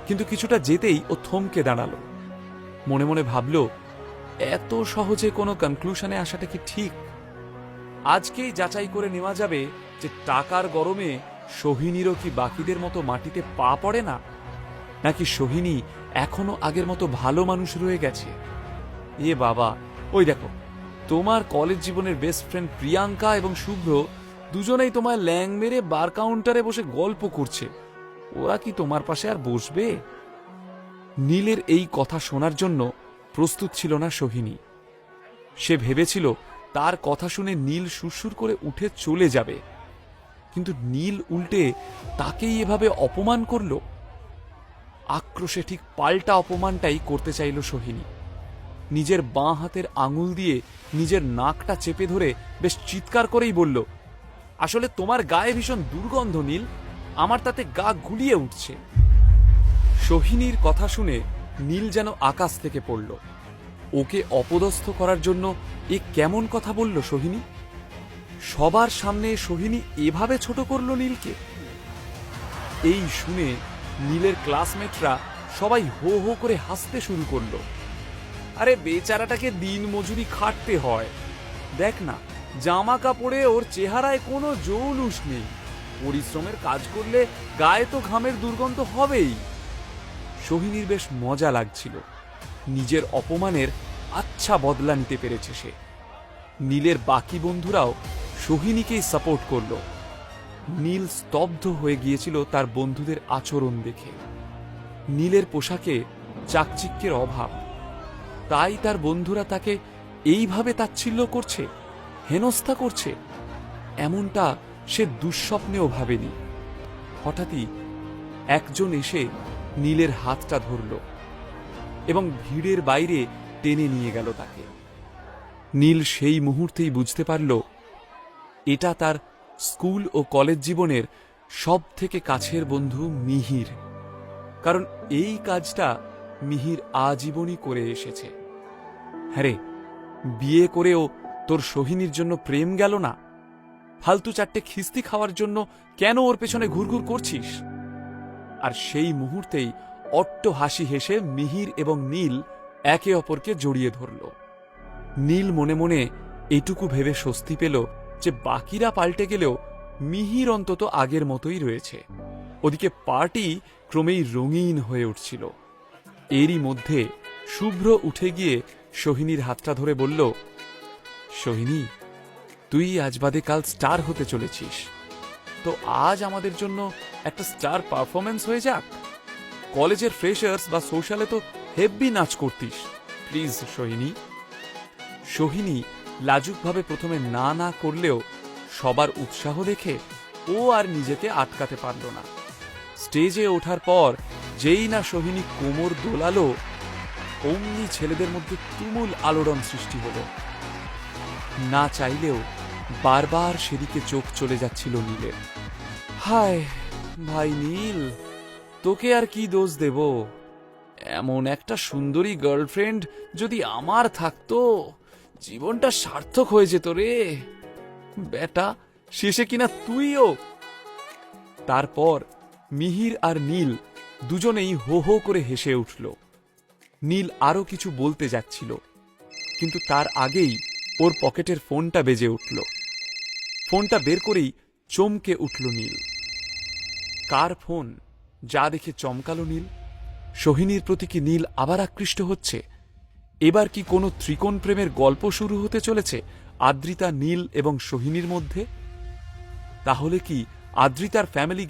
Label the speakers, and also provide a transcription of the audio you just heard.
Speaker 1: কিন্তু কিছুটা যেতেই ও থমকে দাঁড়ালো। মনে মনে ভাবল, এত সহজে কোনো কনক্লুশনে আসাটা কি ঠিক? আজকেই যাচাই করে নেওয়া যাবে যে টাকার গরমে সোহিনীরও কি বাকিদের মতো মাটিতে পা পড়ে না, নাকি সোহিনী এখনো আগের মতো ভালো মানুষ রয়ে গেছে। এ বাবা, ওই দেখো, তোমার কলেজ জীবনের বেস্ট ফ্রেন্ড প্রিয়াঙ্কা এবং শুভ্র দুজনেই তোমার ল্যাং মেরে বার কাউন্টারে বসে গল্প করছে। ওরা কি তোমার পাশে আর বসবে? নীলের এই কথা শোনার জন্য প্রস্তুত ছিল না সোহিনী। সে ভেবেছিল তার কথা শুনে নীল সুরসুর করে উঠে চলে যাবে, কিন্তু নীল উল্টে তাকেই এভাবে অপমান করল। আক্রোশে ঠিক পাল্টা অপমানটাই করতে চাইল সোহিনী। নিজের বাঁ হাতের আঙুল দিয়ে নিজের নাকটা চেপে ধরে বেশ চিৎকার করেই বলল, আসলে তোমার গায়ে ভীষণ দুর্গন্ধ নীল, আমার তাতে গা গুলিয়ে উঠছে। সোহিনীর কথা শুনে নীল যেন আকাশ থেকে পড়ল। ওকে অপদস্থ করার জন্য এ কেমন কথা বলল সোহিনী? সবার সামনে সোহিনী এভাবে ছোট করল নীলকে। এই শুনে নীলের ক্লাসমেটরা সবাই হো হো করে হাসতে শুরু করলো। আরে বেচারাটাকে দিন মজুরি খাটতে হয়, দেখ না, জামা কাপড়ে ওর চেহারায় কোনো জৌলুস নেই। পরিশ্রমের কাজ করলে গায়ে তো ঘামের দুর্গন্ধ হবেই। সোহিনীর বেশ মজা লাগছিল। নিজের অপমানের আচ্ছা বদলা নিতে পেরেছে সে। নীলের বাকি বন্ধুরাও সোহিনীকেই সাপোর্ট করল। নীল স্তব্ধ হয়ে গিয়েছিল তার বন্ধুদের আচরণ দেখে। নীলের পোশাকে চাকচিক্যের অভাব, তাই তার বন্ধুরা তাকে এইভাবে তাচ্ছিল্য করছে, হেনস্থা করছে, এমনটা সে দুঃস্বপ্নেও ভাবেনি। হঠাৎই একজন এসে নীলের হাতটা ধরল এবং ভিড়ের বাইরে টেনে নিয়ে গেল তাকে। নীল সেই মুহূর্তেই বুঝতে পারল এটা তার স্কুল ও কলেজ জীবনের সব থেকে কাছের বন্ধু মিহির। কারণ এই কাজটা মিহির আজীবনই করে এসেছে। হ্যাঁ রে, বিয়ে করেও তোর সোহিনীর জন্য প্রেম গেল না? ফালতু চারটে খিস্তি খাওয়ার জন্য কেন ওর পেছনে ঘুরঘুর করছিস? আর সেই মুহূর্তেই অট্ট হাসি হেসে মিহির এবং নীল একে অপরকে জড়িয়ে ধরল। নীল মনে মনে এটুকু ভেবে স্বস্তি পেল যে বাকিরা পাল্টে গেলেও মিহির অন্তত আগের মতোই রয়েছে। ওদিকে পার্টি ক্রমেই রঙিন হয়ে উঠছিল। এরই মধ্যে শুভ্র উঠে গিয়ে সোহিনীর হাতটা ধরে বলল, সোহিনী, তুই আজ বাদে কাল স্টার হতে চলেছিস, তো আজ আমাদের জন্য একটা স্টার পারফরমেন্স হয়ে যাক। কলেজের ফ্রেশার্স বা সোশ্যালে তো হেব্বি নাচ করতিস, প্লিজ সোহিনী। সোহিনী লাজুকভাবে প্রথমে না না করলেও সবার উৎসাহ দেখে ও আর নিজেকে আটকাতে পারল না। স্টেজে ওঠার পর যেই না সোহিনী কোমর দোলালো, অমনি ছেলেদের মধ্যে তুমুল আলোড়ন সৃষ্টি হল। না চাইলেও বারবার সেদিকে চোখ চলে যাচ্ছিল নীলের। হায় ভাই নীল, তোকে আর কি দোষ দেব? এমন একটা সুন্দরী গার্লফ্রেন্ড যদি আমার থাকতো, জীবনটা সার্থক হয়ে যেত রে বেটা, শেষে কিনা তুইও। তারপর মিহির আর নীল দুজনেই হো হো করে হেসে উঠল। নীল আরো কিছু বলতে যাচ্ছিল, কিন্তু তার আগেই ওর পকেটের ফোনটা বেজে উঠল। ফোনটা বের করেই চমকে উঠল নীল। কার ফোন যা দেখে চমকালো নীল? সোহিনীর প্রতি কি নীল আবার আকৃষ্ট হচ্ছে? এবার কি কোনো ত্রিকোণ প্রেমের গল্প শুরু হতে চলেছে আদ্রিতা, নীল এবং সোহিনীর মধ্যে? তাহলে কি আদ্রিতার ফ্যামিলি